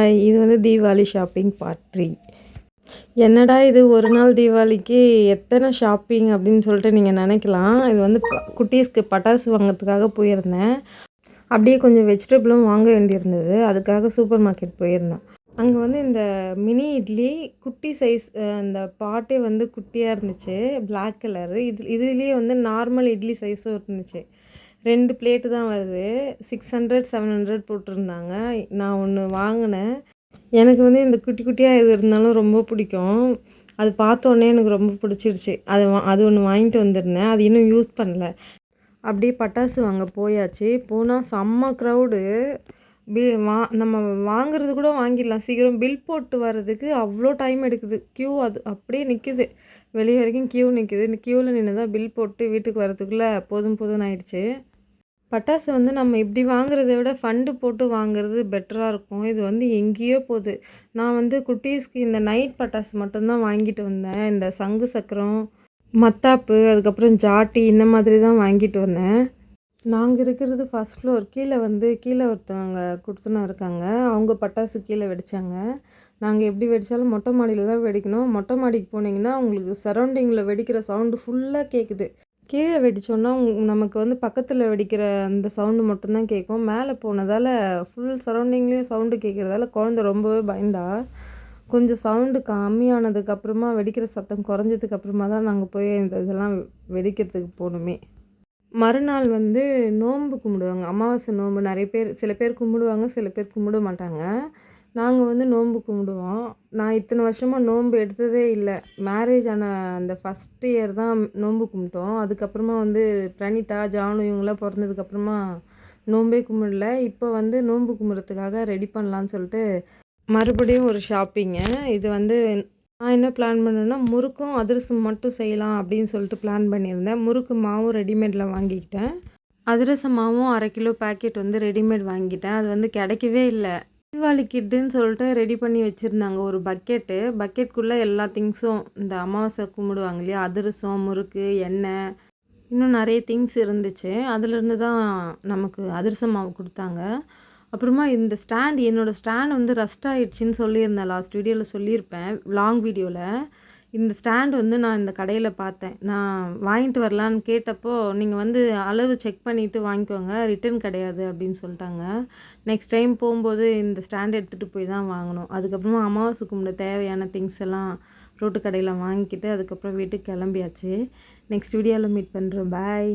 Hi, இது வந்து Deepavali shopping part 3. என்னடா இது ஒரு நாள் தீபாவளிக்கு எத்தனை ஷாப்பிங் அப்படின்னு சொல்லிட்டு நீங்கள் நினைக்கலாம். இது வந்து குட்டீஸ்க்கு பட்டாசு வாங்கிறதுக்காக போயிருந்தேன். அப்படியே கொஞ்சம் வெஜிடபிளும் வாங்க வேண்டியிருந்தது. அதுக்காக சூப்பர் மார்க்கெட் போயிருந்தேன். அங்கே வந்து இந்த மினி இட்லி குட்டி சைஸ், அந்த பாட்டே வந்து குட்டியாக இருந்துச்சு, பிளாக் கலரு. இதுலேயே வந்து நார்மல் இட்லி சைஸும் இருந்துச்சு. 2 பிளேட்டு தான் வருது. 600 700 போட்டிருந்தாங்க. நான் ஒன்று வாங்கினேன். எனக்கு வந்து இந்த குட்டி குட்டியாக எது இருந்தாலும் ரொம்ப பிடிக்கும். அது பார்த்தோன்னே எனக்கு ரொம்ப பிடிச்சிருச்சு. அது ஒன்று வாங்கிட்டு வந்திருந்தேன். அது இன்னும் யூஸ் பண்ணல. அப்படியே பட்டாசு வாங்க போயாச்சு. போனால் செம்ம க்ரௌடு. நம்ம வாங்குறது கூட வாங்கிடலாம் சீக்கிரம். பில் போட்டு வர்றதுக்கு அவ்வளோ டைம் எடுக்குது. க்யூ அது அப்படியே நிற்குது. வெளியே வரைக்கும் க்யூ நிற்குது. இந்த க்யூவில் நின்று தான் பில் போட்டு வீட்டுக்கு வரதுக்குள்ளே போதும்னு ஆயிடுச்சு. பட்டாசு வந்து நம்ம இப்படி வாங்குறத விட ஃபண்டு போட்டு வாங்குறது பெட்டராக இருக்கும். இது வந்து எங்கேயோ போகுது. நான் வந்து குட்டீஸ்க்கு இந்த நைட் பட்டாசு மட்டும்தான் வாங்கிட்டு வந்தேன். இந்த சங்கு சக்கரம், மத்தாப்பு, அதுக்கப்புறம் ஜாட்டி, இந்த மாதிரி தான் வாங்கிட்டு வந்தேன். நாங்கள் இருக்கிறது ஃபஸ்ட் ஃப்ளோர். கீழே ஒருத்தவங்க கொடுத்துனா இருக்காங்க. அவங்க பட்டாசு கீழே வெடித்தாங்க. நாங்கள் எப்படி வெடித்தாலும் மொட்டை மாடியில் தான் வெடிக்கணும். மொட்டை மாடிக்கு போனீங்கன்னா உங்களுக்கு சரௌண்டிங்கில் வெடிக்கிற சவுண்டு ஃபுல்லாக கேட்குது. கீழே வெடித்தோன்னா நமக்கு வந்து பக்கத்தில் வெடிக்கிற அந்த சவுண்டு மட்டும்தான் கேட்கும். மேலே போனதால் ஃபுல் சரௌண்டிங்லேயும் சவுண்டு கேட்குறதால குழந்த ரொம்பவே பயந்தா. கொஞ்சம் சவுண்டு கம்மியானதுக்கப்புறமா, வெடிக்கிற சத்தம் குறைஞ்சதுக்கப்புறமா தான் நாங்கள் போய் இதெல்லாம் வெடிக்கிறதுக்கு போகணுமே. மறுநாள் வந்து நோன்பு கும்பிடுவாங்க. அமாவாசை நோன்பு சில பேர் கும்பிடுவாங்க, சில பேர் கும்பிட மாட்டாங்க. நாங்கள் வந்து நோன்பு கும்பிடுவோம். நான் இத்தனை வருஷமாக நோன்பு எடுத்ததே இல்லை. மேரேஜ் ஆன அந்த ஃபஸ்ட் இயர் தான் நோன்பு கும்பிட்டோம். அதுக்கப்புறமா வந்து பிரணிதா, ஜானு இவங்களாம் பிறந்ததுக்கப்புறமா நோன்பே கும்பிடல. இப்போ வந்து நோன்பு கும்பிட்றதுக்காக ரெடி பண்ணலான்னு சொல்லிட்டு மறுபடியும் ஒரு ஷாப்பிங்கு. இது வந்து நான் என்ன பிளான் பண்ணேன்னா, முறுக்கும் அதிரசம் மட்டும் செய்யலாம் அப்படின்னு சொல்லிட்டு பிளான் பண்ணியிருந்தேன். முறுக்கு மாவும் ரெடிமேடில் வாங்கிக்கிட்டேன். அதிரசம் மாவும் 1/2 கிலோ பேக்கெட் வந்து ரெடிமேட் வாங்கிட்டேன். அது வந்து கிடைக்கவே இல்லை. தீபாவளி கிட்டுன்னு சொல்லிட்டு ரெடி பண்ணி வச்சுருந்தாங்க ஒரு பக்கெட்குள்ளே எல்லா திங்ஸும், இந்த அமாவாசை கும்பிடுவாங்க இல்லையா, அதிரசம், முறுக்கு, எண்ணெய், இன்னும் நிறைய திங்ஸ் இருந்துச்சு. அதுலேருந்து தான் நமக்கு அதிரசம் மாவு கொடுத்தாங்க. அப்புறமா இந்த என்னோடய ஸ்டாண்ட் வந்து ரஸ்ட் ஆகிடுச்சின்னு சொல்லியிருந்தேன். லாஸ்ட் வீடியோவில் சொல்லியிருப்பேன், லாங் வீடியோவில். இந்த ஸ்டாண்ட் வந்து நான் இந்த கடையில் பார்த்தேன். நான் வாங்கிட்டு வரலான்னு கேட்டப்போ, நீங்கள் வந்து அளவு செக் பண்ணிவிட்டு வாங்கிக்கோங்க, ரிட்டன் கிடையாது அப்படின்னு சொல்லிட்டாங்க. நெக்ஸ்ட் டைம் போகும்போது இந்த ஸ்டாண்ட் எடுத்துகிட்டு போய் தான் வாங்கணும். அதுக்கப்புறமா அமாவாசை கும்பிட தேவையான திங்ஸ் எல்லாம் ரோட்டு கடையில் வாங்கிக்கிட்டு அதுக்கப்புறம் வீட்டுக்கு கிளம்பியாச்சு. நெக்ஸ்ட் வீடியோவில் மீட் பண்ணுறோம். பாய்.